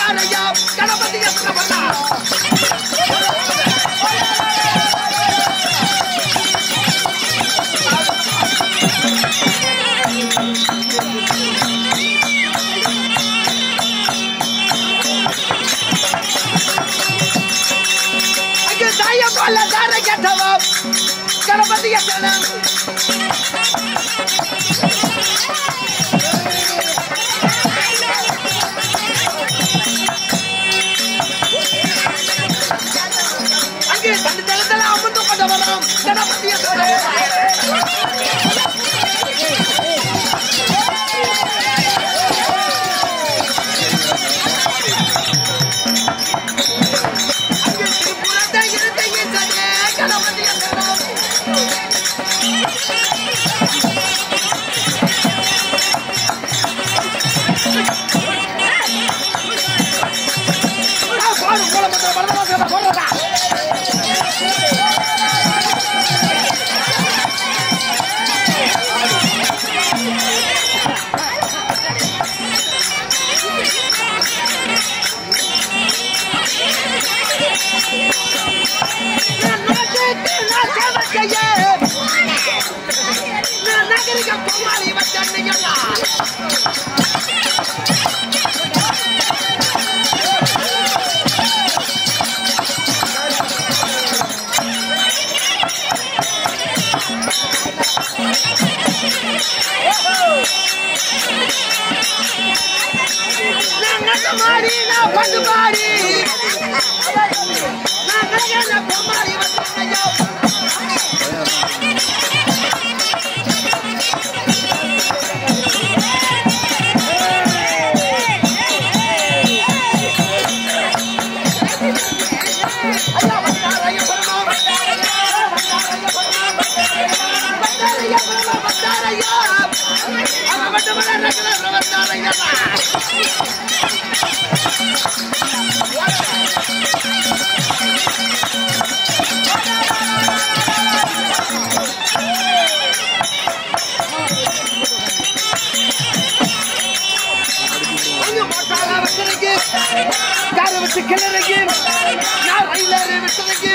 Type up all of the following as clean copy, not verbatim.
வந்தாரையா கணபதி எத்தனை அங்கே தாயம் போல தார கேட்டவா கணபதி எத்தனை தண்டு தளத்துல அமர்ந்து கொண்டவராம் கணபதி புறத்தை இருந்தே கணபதி போடுறதா நகரிக பொம்மாளி வச்சா மாடி நான் பண்டு மாடி நான் பொம்மாளி வச்சா கிளறகி நான் ரயிலரை விட்டுறகி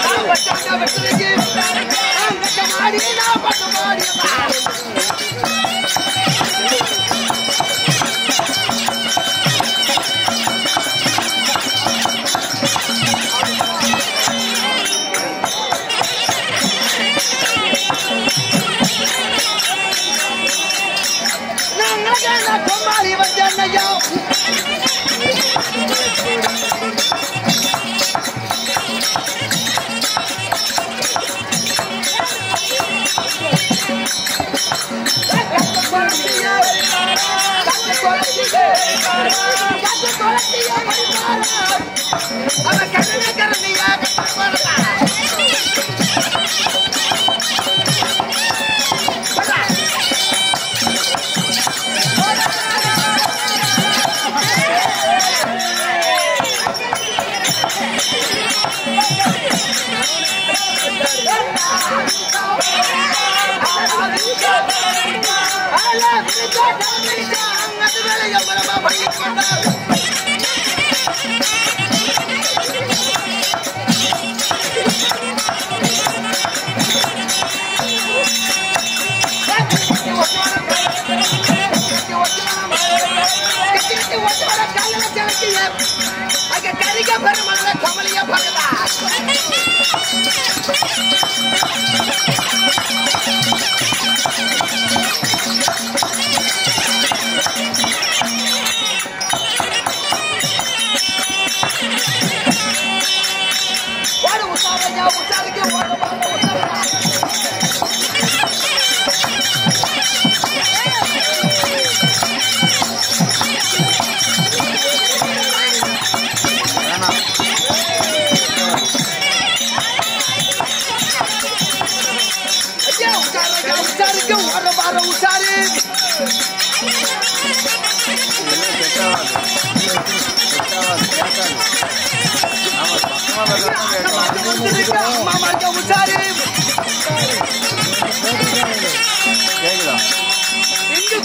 நான் பட்டாங்க விட்டுறகி நான் மாடி நான் பட்டு மாடி நான் பொம்மாளி வந்தேன்னையா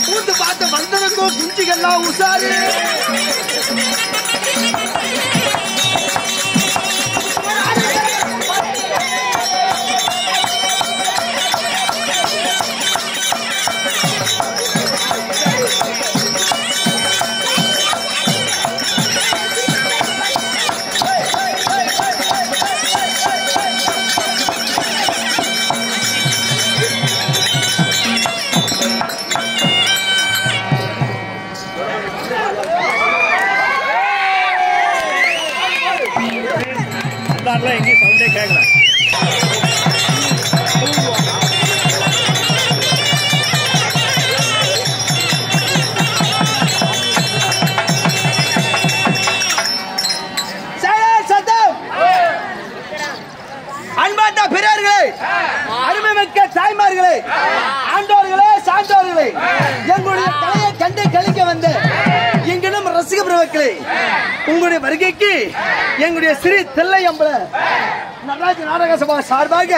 கூட்டு பார்த்த வந்தனுக்கும் குஞ்சுகள்லாம் உசாரு. எங்கேயும் சவுண்டே கேட்கல. அன்பார்ந்த பெரியார்களே, அருமைமிக்க தாய்மார்களே, ஆண்டோர்களே, சான்றோர்களே, எங்களுடைய தலையை கண்டு கழிக்க வந்த எங்களிடம் ரசிக பிரபுக்களே, உங்களுடைய வருகைக்கு எங்களுடைய ஸ்ரீ தில்லையம்பல நடராஜ நாடக சபா சார்பாக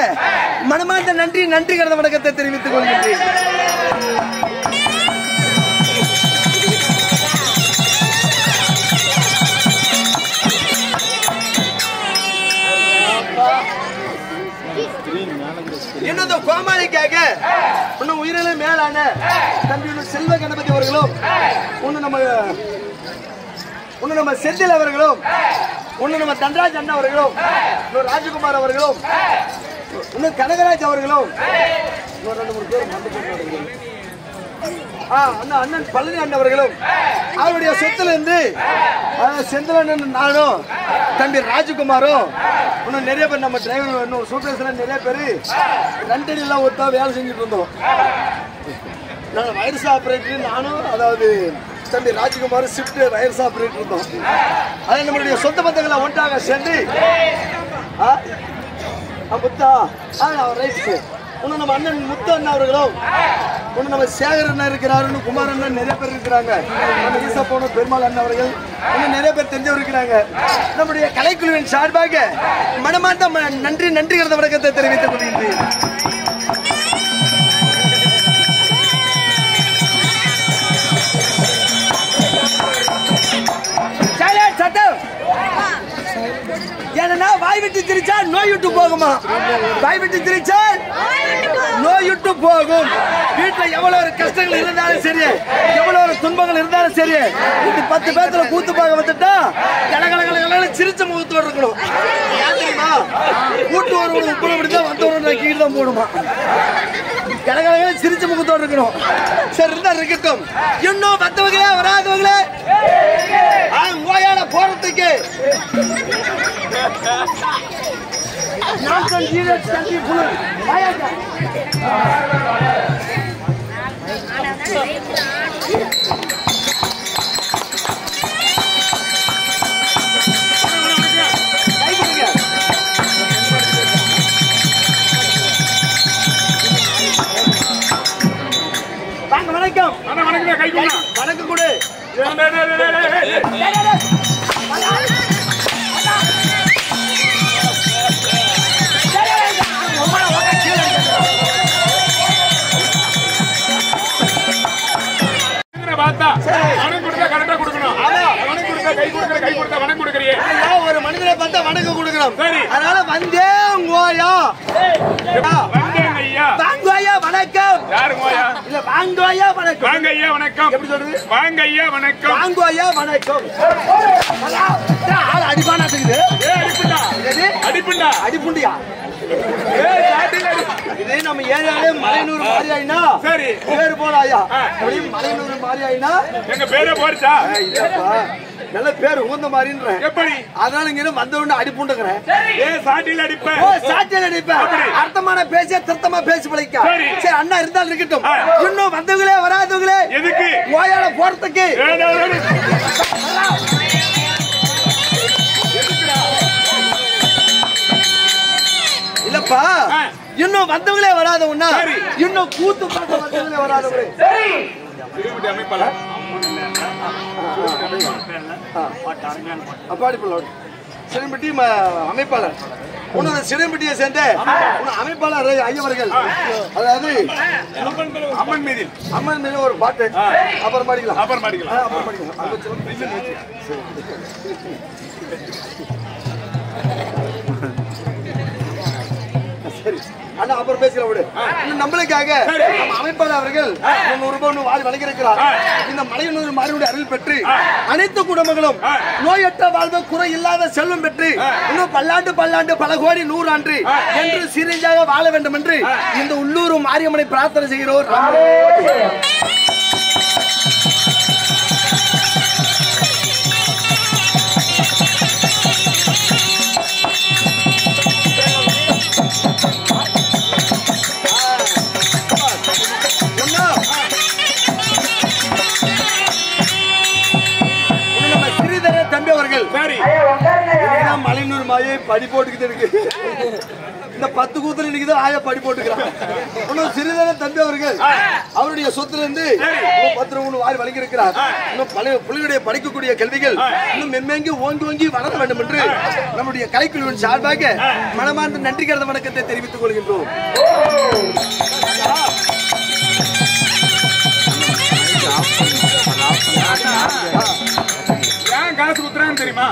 மனமார்ந்த நன்றி கலந்த வணக்கத்தை தெரிவித்துக் கொள்கின்றேன். என்னது கோமாளிக்காக இன்னும் உயிரில மேலான தம்பி செல்வ கணபதி அவர்களும் நம்ம செந்தில் அவர்களும் நம்ம தன்ராஜ் அண்ணா அவர்களும் ராஜகுமார் அவர்களும் கனகராஜ் அவர்களும் அண்ணன் பழனி அண்ணன் அவர்களும் அவருடைய சொத்துல இருந்து செந்தில் அண்ணன் நானும் தம்பி ராஜகுமாரும் இன்னும் நிறைய பேர் நம்ம டிரைவர் இன்னும் சூப்பர்வைசர் நிறைய பேர் ரெண்டடியெல்லாம் ஒருத்தா வேலை செஞ்சுட்டு இருந்தோம். நாங்கள் வைரஸ் ஆப்ரேட்டர் நானும் அதாவது தம்பி ராஜகுமார் ஷிஃப்ட் வைரஸ் ஆப்ரேட்டர் இருந்தோம். அதை நம்மளுடைய சொந்த பந்தங்களை ஒன்றாக சேர்ந்து முத்தா ரைட்டு இன்னும் நம்ம அண்ணன் முத்து அண்ணா அவர்களும் இன்னும் நம்ம சேகர் அண்ணா இருக்கிறாருன்னு குமார் அண்ணன் நிறைய பேர் இருக்கிறாங்க. நம்ம ஈசா போன பெருமாள் அண்ணா அவர்கள் இன்னும் நிறைய பேர் தெரிஞ்சவர் இருக்கிறாங்க. நம்முடைய கலைக்குழுவின் சார்பாக மனமார்ந்த நன்றி கலந்த வணக்கத்தை தெரிவித்துக் கொள்கின்றேன். ஏன்னா வாய் விட்டு திரிச்சா நோய் விட்டு போகுமா? வாய் விட்டு திரிச்சா நோய் விட்டு போகும். வீட்டுல எவ்வளவு ஒரு கஷ்டங்கள் இருந்தாலும் சரி, எவ்வளவு ஒரு துன்பங்கள் இருந்தாலும் சரி, இந்த 10 பேர்த்துல கூத்து பார்க்க வந்துட்டா கலகலகல சிரிச்ச முகத்தோடு இருக்கணும். தெரியுமா? கூட்டு ஒரு உப்புல முடிதான் வந்தவரோட கீழ் தான் போடுமா. கலகலகல சிரிச்ச முகத்தோடு இருக்கணும். சரி இருந்தா இருக்கட்டும். இன்னும் வந்தவங்களே வராதவங்களே ஓயால போறதுக்கு வணக்கம் வணக்கம் கொடு. ஒரு மனிதனை பார்த்தா வணக்கம் கொடுக்கணும். அதனால வந்தேன் கோயா வாங்கோயா வணக்கம். இல்ல வாங்கோயா வணக்கம். வாங்கய்யா வணக்கம். எப்படி சொல்றது? வாங்கய்யா வணக்கம். வாங்கோயா வணக்கம். அடிப்பானாட்டுக்குது. அடிப்புண்டா அடிப்புண்டியா இதே நம்ம ஏரியாலே மலையனூர் மாறி ஆயினா சரி பேரு போடாயா. மலையனூர் மாறி ஆயினா எங்க பேரே போடுச்சா? இல்லப்பா நல்ல பேர் உகந்த மாதிரின்ற எப்படி அதனால இங்க வந்தவொடனே அடிப்புண்டுக்கிறேன். சாட்டியில் அடிப்பேன். சாட்டியில் அடிப்பேன். அர்த்தமான பேச திருத்தமா பேசி பழைக்க. சரி அண்ணா இருந்தாலும் இருக்கட்டும். இன்னும் வந்தவங்களே வராதவங்களே எதுக்கு ஓயால போறதுக்கு இல்லப்பா. இன்னும் வந்தவங்களே வராதவன்னா இன்னும் கூத்து பார்க்க வந்தவங்களே வராதவங்களே அப்பாடி பிள்ளை அமைப்பாளர் உன்னோட சிடம்பட்டியை சேர்ந்த அமைப்பாளர் ஐயவர்கள், அதாவது அம்மன் மீது ஒரு பாட்டு அப்புறம் பாடிக்கலாம். சரி அண்ணா அப்புறம் பேசலாம் விடு. நம்மளுக்காக நம்ம அமைப்பாளர் அவர்கள் 100 ரூபாய் வாரி வழங்கியிருக்கிறார். இந்த மலையனூர் மாறியுடைய அருள் பெற்று அனைத்து குடும்பங்களும் நோயற்ற வாழ்வு குறை இல்லாத செல்வம் பெற்று இன்னும் பல்லாண்டு பல கோடி 100 ஆண்டு என்று சிறிஞ்சாக வாழ வேண்டும் என்று இந்த உள்ளூர் மாரியம்மனை பிரார்த்தனை செய்கிறோர். மலையனூர் மாயை படி போட்டுக்கிட்டு இருக்கு. இந்த 10 கூத்துல நிக்குது ஆயா படி போட்டுக்கிறான். சிறிதர தம்பி அவர்கள் அவருடைய சொத்துல இருந்து 10 ரூபாய் வாரி வழங்கியிருக்கிறார். இன்னும் பல புலிகளுடைய படிக்கக்கூடிய கல்விகள் இன்னும் மென்மேங்கி ஓங்கி வளர வேண்டும் என்று நம்முடைய கலைக்குழுவின் சார்பாக மனமார்ந்த நன்றி கருத வணக்கத்தை தெரிவித்துக் கொள்கின்றோம். காசு குத்துறான்னு தெரியுமா?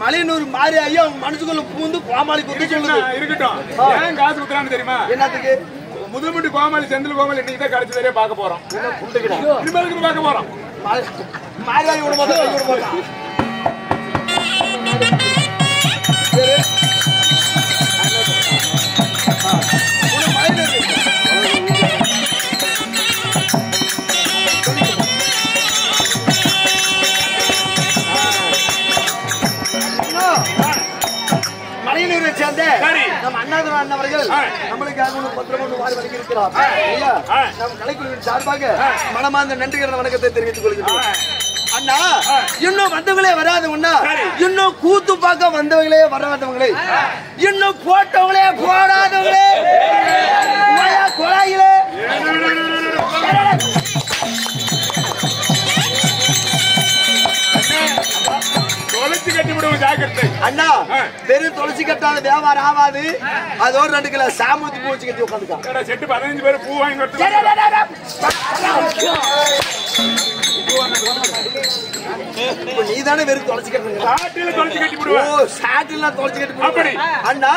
மலையனூர் மாறி ஐயா அவங்க மனசுக்குள்ள பூந்து கோமாளி குத்து சொல்லுது. இருக்கட்டும், ஏன் காசு குத்துறான்னு தெரியுமா? என்னத்துக்கு? முதல்முட்டி கோமாளி செந்தில் கோமாளி இன்னைக்கு தான் கடைசி வரையே பார்க்க போறோம். இனிமேலுக்கு பார்க்க போறோம். மாறி விட மாட்டோம். மலையனூரை சேர்ந்த நம்ம அண்ணாதுரை அண்ணன் அவர்கள் நம்மளுக்காக 10 ரூபாய் வாரி வழங்கியிருக்கிறார். நம் கலைக்குழுவின் சார்பாக மனமார்ந்த நன்றிகரமான வணக்கத்தை தெரிவித்துக் கொள்கிறோம். அண்ணா இன்னும் வந்தவங்களே வராதவங்கன்னா, இன்னும் கூத்து பார்க்க வந்தவங்களே வராதவங்களே, இன்னும் போட்டவங்களே போடாதவங்களே, குழாயிலே தொலைச்சு கட்டி விடுவோம் ஜாக்கிரதை. அண்ணா வெறும் தொலைச்சி கட்டாத வியாபாரம் ஆகாது. அதோட 2 கிலோ சாமூத்தி பூ வச்சு கட்டி உட்காந்துக்கா. செட்டு 15 பேர் பூ வாங்கி நீ தானே வெறும் தொலைச்சி கட்டுங்க. அண்ணா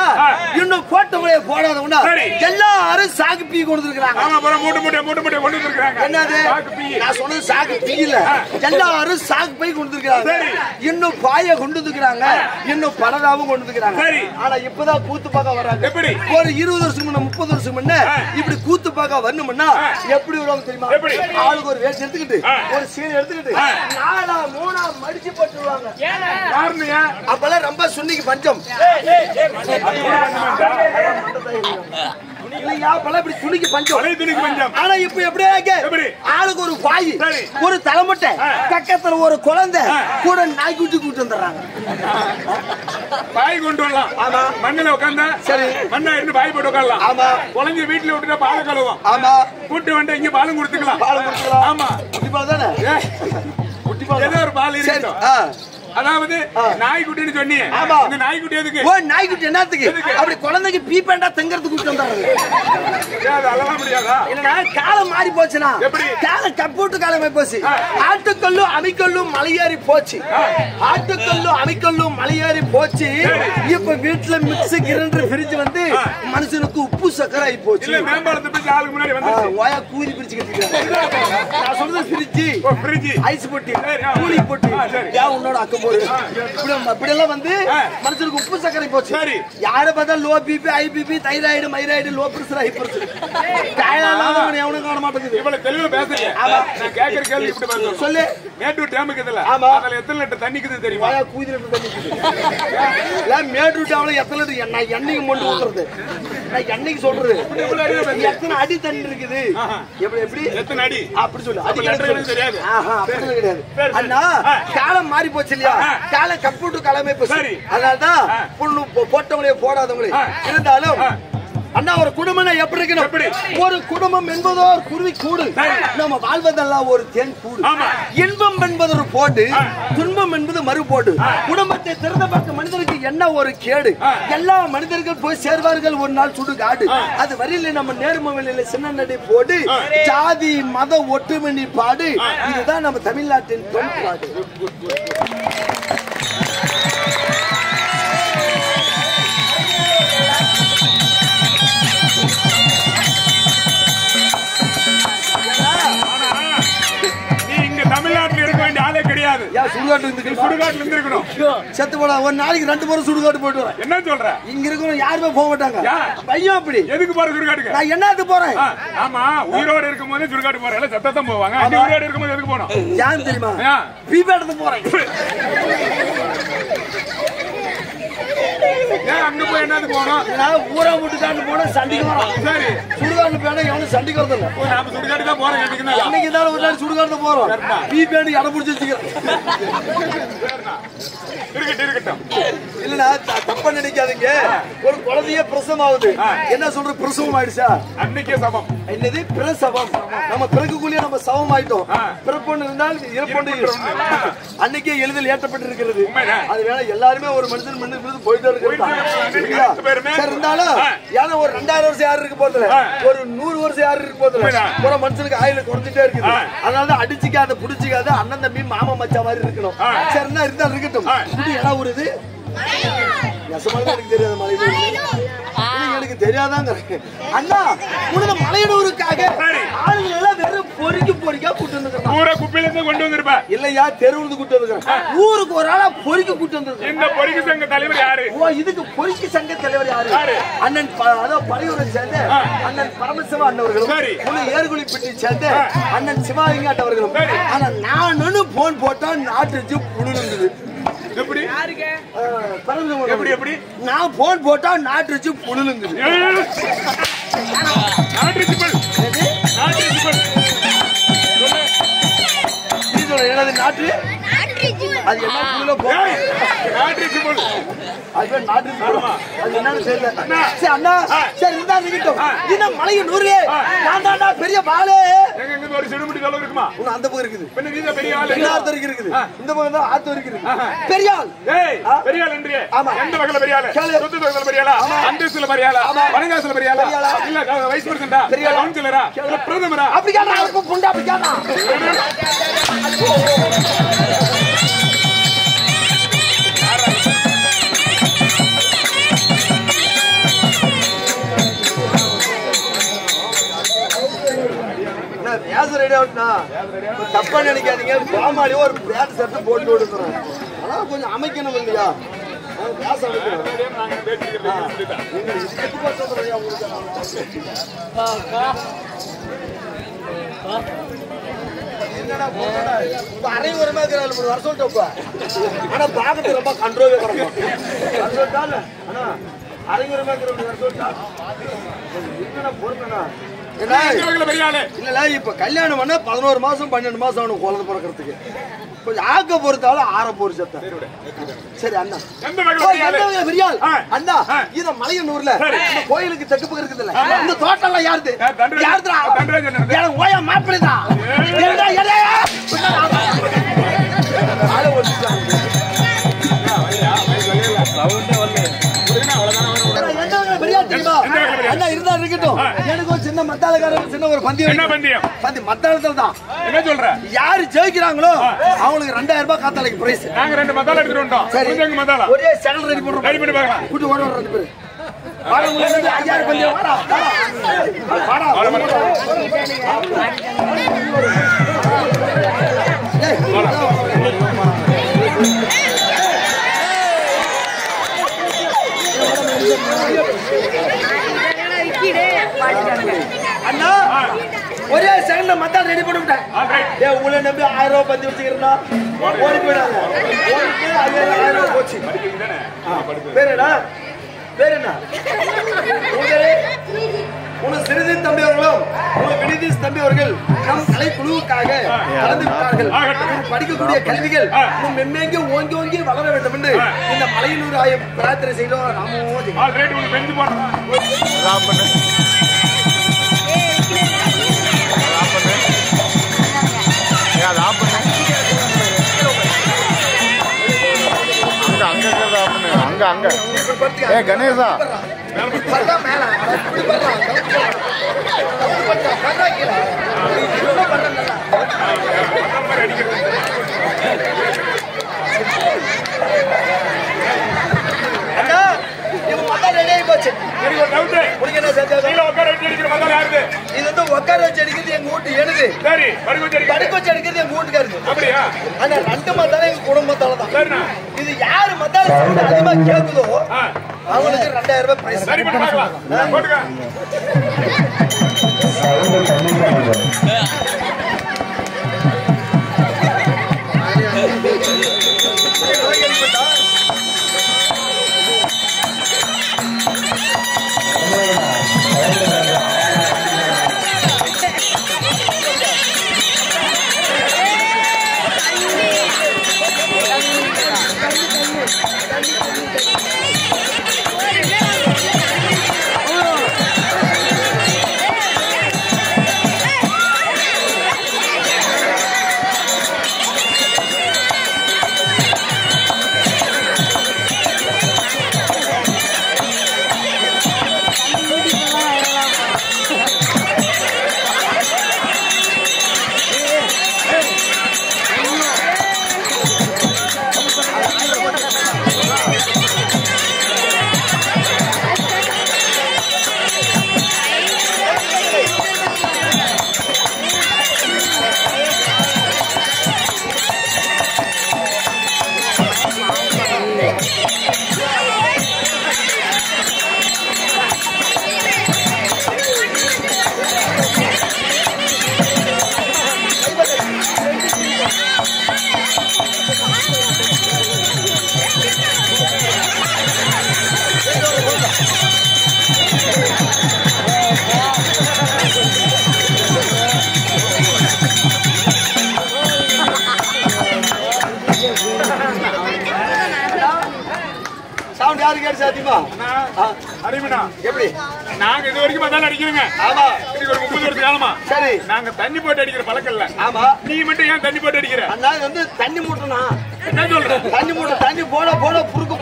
இன்னும் போட்டவங்களே போடாதவனா எல்லாரும் சாக்கு பீ கொடுத்துருக்காங்க. என்னது நான் சொன்னது சாக்கு பீ இல்ல, எல்லாரும் சாக்கு பை கொடுத்துருக்காங்க. இன்னும் பாய கொண்டு வந்துக்கிறாங்க, இன்னும் பலதாவும் கொண்டு வந்துக்கிறாங்க. ஆனா இப்பதான் கூத்து பார்க்க வராங்க. ஒரு 20 வருஷம் முன்ன 30 வருஷம் முன்ன இப்படி கூத்து பார்க்க வரணும்னா எப்படி வருவாங்க தெரியுமா? ஆளுக்கு ஒரு வேஷம் எடுத்துக்கிட்டு ஒரு சீன் எடுத்துக்கிட்டு 4 3 மடிச்சு போட்டுருவாங்க. அப்பெல்லாம் ரொம்ப சுன்னிக்கு பஞ்சம். ஆனா இப்ப எப்படி ஆளுக்கு ஒரு பாய், ஒரு தலைமுட்டை, பக்கத்துல ஒரு குழந்தை கூட நாய்க்குட்டி கூட்டு வந்துடுறாங்க. பாய் கொண்டு வரலாம். ஆமா, மண்ணில உட்கார்ந்தா சரி, மண்ணா இருந்து பாய் போட்டு உட்காரலாம். ஆமா, குழந்தை வீட்டுல விட்டுட்டா பாலை கழுவும். ஆமா, கூட்டு வந்து இங்க பாலும் கொடுத்துக்கலாம். ஆமா, குட்டி பால் தானே, குட்டி பால் ஏதோ ஒரு பால் இருக்கு. அதாவது நாய்க்குட்டின்னு சொன்னீங்க. இந்த நாய்க்குட்டி எதுக்கு? ஓ, நாய்க்குட்டி என்னத்துக்கு? அப்படி குழந்தைக்கு பீப்பேண்டா தெங்கறதுக்கு கூட்டி வந்தாங்க. அதெல்லாம் முடியாதா? இல்லனா காலம் மாறி போச்சுனா எப்படி? காலம் கம்ப்யூட்டர் காலம் ஆயி போச்சு. ஆட்டுக்கல்லும் அமிக்கல்லும் மலையேறி போச்சு. ஆட்டுக்கல்லும் அமிக்கல்லும் மலையேறி போச்சு. இப்ப வீட்ல மிக்ஸி கிரைண்டர் ஃப்ரிட்ஜ் வந்து மனுஷனுக்கு உப்பு சக்கரை ஆயி போச்சு. இல்ல மேம்பாலத்தை பத்தி ஆளுக்கு முன்னாடி வந்து ஓயா கூரி பிரிச்சு கட்டிட்டாங்க. நான் சொல்றது ஃப்ரிட்ஜ், ஐஸ் பொட்டி, கூலி பொட்டி. யா உன்னோட அக்கம் இப்படியெல்லாம் வந்து மனுஷனுக்கு உப்பு சக்கரை போச்சு. யாரை பார்த்தா low BP, high BP, thyroid, மைராய்டு, லோ பிரஷர், ஹை பிரஷர். எவனும் காண மாட்டேங்குது. இவ்வளவு தெளிவா பேசுறீங்க. நான் கேக்குற கேள்வி இப்படி பாருங்க. சொல்லு. மேட்டூர் டேம் இருக்குதுல்ல, அதுல எத்தனை லிட்டர் தண்ணி இருக்குது தெரியுமா? கூதி லிட்டர் தண்ணி இருக்குது. மேட்டூர் டேம்ல எத்தனை லிட்டர் நான் எண்ணெய்க்கு மொண்டு ஊத்துறது, நான் எண்ணெய்க்கு சொல்றது. எத்தனை அடி தண்ணி இருக்குது, எப்படி எத்தனை அடி அப்படி சொல்லு. அது தெரியாது. கிடையாது அண்ணா, காலம் மாறி போச்சு இல்லையா? காலம் கம்ப்யூட்டர் காலமே போச்சு. அதனாலதான் போட்டவங்களே போடாதவங்களே இருந்தாலும் அண்ணா ஒரு குடும்பம் எப்படி இருக்கணும்? ஒரு குடும்பம் என்பதோ குருவி கூடு, நம்ம வாழ்வதெல்லாம் ஒரு தேன் கூடு. இன்பம் என்பது ஒரு போடு, துன்பம் என்பது மறு போடு. குடும்பத்தை திறந்த பார்க்க மனிதனுக்கு என்ன ஒரு கேடு? எல்லா மனிதர்கள் போய் சேர்வார்கள் ஒரு நாள் சுடுகாடு. அது வரையில நம்ம நேர்மவெளியில சின்ன நடை போடு, ஜாதி மத ஒற்றுமை பாடு. இதுதான் நம்ம தமிழ்நாட்டின் தொன்பாடு. தமிழ்நாட்டில் இருக்க வேண்டிய ஆளே கிடையாது. சுடுகாட்டுல இருந்திருக்கணும். செத்து போட ஒரு நாளைக்கு 2 முறை சுடுகாட்டு போயிட்டு வரேன். என்ன சொல்ற? இங்க இருக்கணும் யாருமே போக மாட்டாங்க. பையன் அப்படி எதுக்கு போற சுடுகாட்டுக்கு? நான் என்னத்துக்கு போறேன்? ஆமா, உயிரோடு இருக்கும் போது சுடுகாட்டு போற எல்லாம் செத்ததான் போவாங்க. உயிரோடு இருக்கும் போது எதுக்கு போனோம்? யாரும் தெரியுமா? பீபேடத்துக்கு போறேன். அங்க போய் என்னது போனோம்? ஊரா விட்டுட்டாண்டு போன சண்டிக்கு வரோம். சரி, சுடுகாட்டு போனா எவனும் சண்டிக்கு வரது இல்ல. நாம சுடுகாட்டு தான் போறோம். இன்னைக்கு தான் ஒரு நாள் சுடுகாட்டு போறோம். பீபேடு இடம் பிடிச்சி வச்சுக்கிறேன். இருக்கட்டும். இல்லன்னா தப்பா நினைக்காதீங்க. ஒரு குழந்தைய பிரசவம் ஆகுது. என்ன சொல்ற? பிரசவம் ஆயிடுச்சா? அன்னைக்கே சமம். என்னது பிரசவம்? நம்ம பிறகுக்குள்ளே நம்ம சவம் ஆயிட்டோம். பிறப்பொன்று இருந்தால் இறப்பொன்று அன்னைக்கே எளிதில் ஏற்றப்பட்டு இருக்கிறது. அது வேணா எல்லாருமே ஒரு மனுஷன் மண்ணு போயிட்டு இருக்கிறாங்க. இருந்தாலும் ஏன்னா ஒரு 2000 வருஷம் யாரு இருக்க போதில்ல, ஒரு 100 வருஷம் யாரு இருக்க போதில்ல. ஒரு மனுஷனுக்கு ஆயுள் குறைஞ்சிட்டே இருக்குது. அதனாலதான் அடிச்சுக்காத புடிச்சுக்காத அண்ணன் தம்பி மாமா மச்சா மாதிரி இருக்கணும். சரின்னா இருந்தா இருக்கட்டும். இடம் ஒரு இது எனக்கு தெரியாத மலை எனக்கு தெரியாதாங்க அண்ணா. உனது மலையனூருக்காக ஆளுங்க எல்லாம் வெறும் பொறிக்கா கூட்டு வந்துருக்கேன். இல்லையா தெருவுக்கு கூட்டு வந்துருக்கேன். ஊருக்கு ஒரு ஆளா பொறிக்க கூட்டு வந்துருக்கேன். இந்த பொறிக்க சங்க தலைவர் யாரு? ஓ, இதுக்கு பொறிக்க சங்க தலைவர் யாரு? அண்ணன் அதாவது பழையூரை சேர்ந்த அண்ணன் பரமசிவ அண்ணவர்களும், ஏர்குழிப்பட்டி சேர்ந்த அண்ணன் சிவாலிங்காட் அவர்களும். ஆனா நானு போன் போட்டா நாட்டு புழுங்குது. எப்படி? எப்படி? நான் போன் போட்டா நாட்டு புழுங்குது. என்னது நாட்டு? அது என்ன புல்ல போய் அது நாட்டு அது என்னன்னு தெரியல. சரி அண்ணா, சரி இருந்தா இருக்கட்டும். இந்த மலையனூர்ல நான் தான்டா பெரிய பாலே. எங்க ஒரு செடுமுடி கலவு இருக்குமா? உன அந்த பக்கம் இருக்குது. பின்ன நீங்க பெரிய ஆளு. எல்லா இடத்துலயும் இருக்குது. இந்த பக்கம் தான் ஆத்து இருக்குது. பெரிய ஆள். ஏய், பெரிய ஆள் என்றே. எந்த வகையில பெரிய ஆளு? சொத்து தொகையில பெரிய ஆளா? அந்தஸ்துல பெரிய ஆளா? பணங்காசுல பெரிய ஆளா? இல்ல வைஸ் பிரசிடண்டா? கவுன்சிலரா? இல்ல பிரதமரா? அப்படி கேட்டா அப்ப புண்டா அப்படி கேட்டா. தப்பா நினைக்காதீங்க. பாமாலி ஒரு பேட் சட்டை போட்டு விடுக்கிறோம். ஆனா கொஞ்சம் அமைக்கணும் இல்லையா? அரைவரமா இருக்கிற வருஷம் ஆனா பாக்கத்து ரொம்ப கண்ட்ரோலே கிடக்கும். அரைவரமா இருக்கிற வருஷம் பொறுக்கணா இல்ல. இப்ப கல்யாணம் பண்ண 11 மாசம் 12 மாசம் அவனுக்கு குழந்தை பிறக்கிறதுக்கு கொஞ்சம் ஆக்க பொறுத்தாலும் ஆற போற சத்த. சரி அண்ணா, பெரியாள் அண்ணா, இந்த மலையனூர்ல இந்த கோயிலுக்கு தெற்கு பக்கம் இருக்குதுல்ல, இந்த தோட்டம் எல்லாம் யாருது? யாருதுடா? ஓயா மாப்பிள்ளைதான். அண்ணா இருந்தா இருக்கட்டும். எனக்கு ஒரு சின்ன மத்தாளக்காரர் சின்ன ஒரு பந்தயம் மத்தாளத்துல தான். என்ன சொல்ற? யாரு ஜெயிக்கிறாங்களோ அவங்களுக்கு 2000 ரூபாய் காத்தாலைக்கு பிரைஸ். நாங்க 2 மத்தாள எடுத்துட்டு வந்தோம். சரி, மத்தாள ஒரே சேனல் ரெடி பண்றோம். ரெடி பண்ணி பார்க்கலாம். கூட்டி ஓட 2 பேர் வாடா. உள்ள இருந்து 5000 பந்தயம் வாடா. வாடா அண்ணா, ஒரே செகண்ட்ல மத்தாள் ரெடி பண்ணிவிட்டேன். உங்களை நம்பி 1000 ரூபாய் பத்தி வச்சுக்கிறா ஓடி போயிடாங்க. 1000 ரூபாய் போச்சு. பேர் என்ன? பேர் என்ன? உனக்கு சிறிதீன் தம்பி அவர்களும் உனக்கு வினிதீஷ் தம்பி அவர்கள் நம் கலை குழுவுக்காக கலந்து விட்டார்கள். படிக்கக்கூடிய கல்விகள் மென்மேங்கே ஓங்கி ஓங்கி வளர வேண்டும் என்று இந்த மலையனூர் ஆயம் பிரார்த்தனை செய்தோம். அங்க கணேசா இது வந்து உட்கார வச்சு அடிக்கிறது எங்க வீட்டு எழுது, படுக்க வச்சு அடிக்கிறது எங்க வீட்டுக்காரு. ஆனா 2 மத்தாலும் எங்க குடும்பத்தால தான். இது யாரு மத்தாலும் அதிகமா கேக்குதோ அவங்களுக்கு 2000 ரூபாய் பிரைஸ். நாங்க தண்ணி போட்டு அடிக்கிற பழக்கம் இல்ல. நீ மட்டும் ஏன் தண்ணி போட்டு அடிக்கிற? வந்து தண்ணி மூட்டனா என்ன சொல்ற? தண்ணி மூட்டை தண்ணி போட போட புருக்கு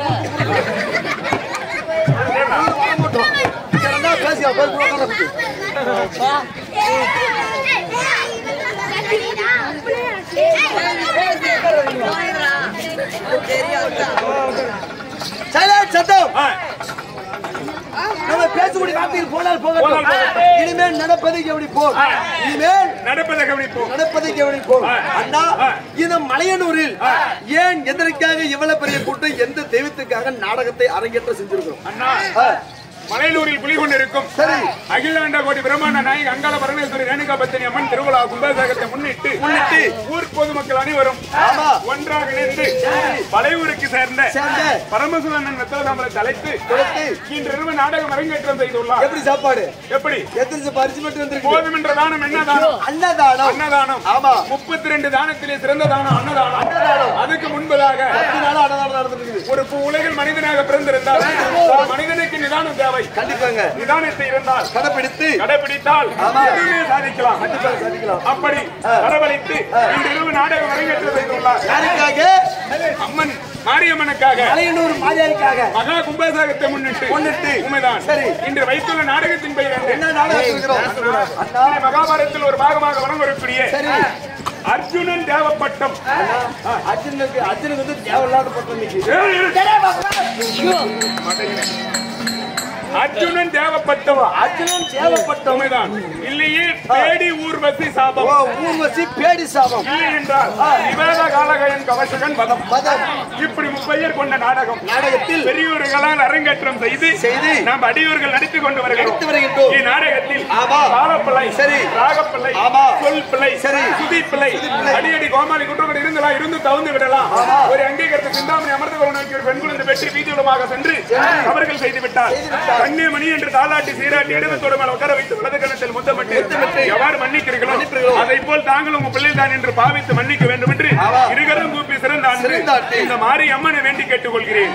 சத்தம் நம்ம பேசக்கூடிய வார்த்தையில் போனால் போகட்டும். இனிமேல் நடப்பதைக்கு எப்படி போ, இனிமேல் நடப்பதைக்கு எப்படி போ. அண்ணா, இந்த மலையனூரில் ஏன் எதற்காக இவ்வளவு பெரிய கூட்டம், எந்த தெய்வத்துக்காக நாடகத்தை அரங்கேற்ற செஞ்சிருக்கிறோம்? மலையனூரில் குளிகொண்டு இருக்கும் அகிலாண்ட கோடி பிரம்மாண்ட நாயகி அங்காள பரமேஸ்வரி ரேணுகா பத்தினி அம்மன் திருவிழா கும்பாபிஷேகத்தை முன்னிட்டு ஊர் பொதுமக்கள் அனைவரும் ஒன்றாக இணைந்து பழையூருக்கு சேர்ந்த பரமசிவன் வெத்தலதாமலை தலைத்து இன்றிரவு நாடகம் அரங்கேற்றம் செய்துள்ளார். எப்படி சாப்பாடு, எப்படி எத்தனை பரிசு மட்டும் வந்திருக்கு? போதும் என்ற தானம் என்ன தானம்? அன்னதானம். அன்னதானம். ஆமா, 32 தானத்திலே சிறந்த தானம் அன்னதானம். அதுக்கு முன்பதாக ஒரு உலகில் மனிதனாக பிறந்திருந்தால் மனிதனுக்கு நிதானம் தேவை. கண்டிப்பாங்க. நிதானத்தை இருந்தால் கடைபிடித்தால் சாதிக்கலாம். அப்படி வரவழைத்து இன்றிரவு நாடகம் அரங்கேற்றம் செய்துள்ளார். அம்மன் மாரியம்மனுக்காக, மலையனூர் மாரியாருக்காக மகா கும்பாபிஷேகத்தை முன்னிட்டு உண்மைதான். சரி, இன்று வைத்துள்ள நாடகத்தின் பெயர் என்ன? மகாபாரதத்தில் ஒரு பாகமாக வழங்கக்கூடிய அர்ஜுனன் தேவப்பட்டம். அர்ஜுனுக்கு வந்து தேவையில்லாத அர்ஜுனன் தேவப்பட்டம். அர்ஜுனன் தேவப்பட்டம் இல்லையே பேடி ஊர்வசி சாபம். ஊர்வசி பேடி சாபம் இல்லை என்றால் நிவேத காலகயன் கவசகன் வதம். இப்படி 30 பேர் கொண்ட நாடகத்தில் பெரியோர்களால் அரங்கேற்றம் செய்து நாம் அடியோர்கள் நடித்துக் கொண்டு வருகிறோம். இந்நாடகத்தில் பாலப்பிள்ளை, ராகப்பிள்ளை, சொல்பிள்ளை, சுதிப்பிள்ளை, அடியடி கோமாளி குற்றங்கள் இருந்து தகுந்து விடலாம். ஒரு அங்கீகரித்த சிந்தாமணி அமர்ந்து கொண்டு ஒரு பெண் குழந்தை வெற்றி வீதியுலமாக சென்று அவர்கள் செய்து விட்டார். கண்ணே மணி என்று தாலாட்டி சீராட்டி இடத்தோடு மேல உட்கார வைத்து வலது கணத்தில் முத்தமிட்டு எவ்வாறு மன்னிக்கிறீர்களோ அதை போல் தாங்கள் உங்க பிள்ளை தான் என்று பாவித்து மன்னிக்க வேண்டும் என்று இருகரம் கூப்பி சிறந்த இந்த மாரி அம்மனை வேண்டி கேட்டுக்கொள்கிறேன்.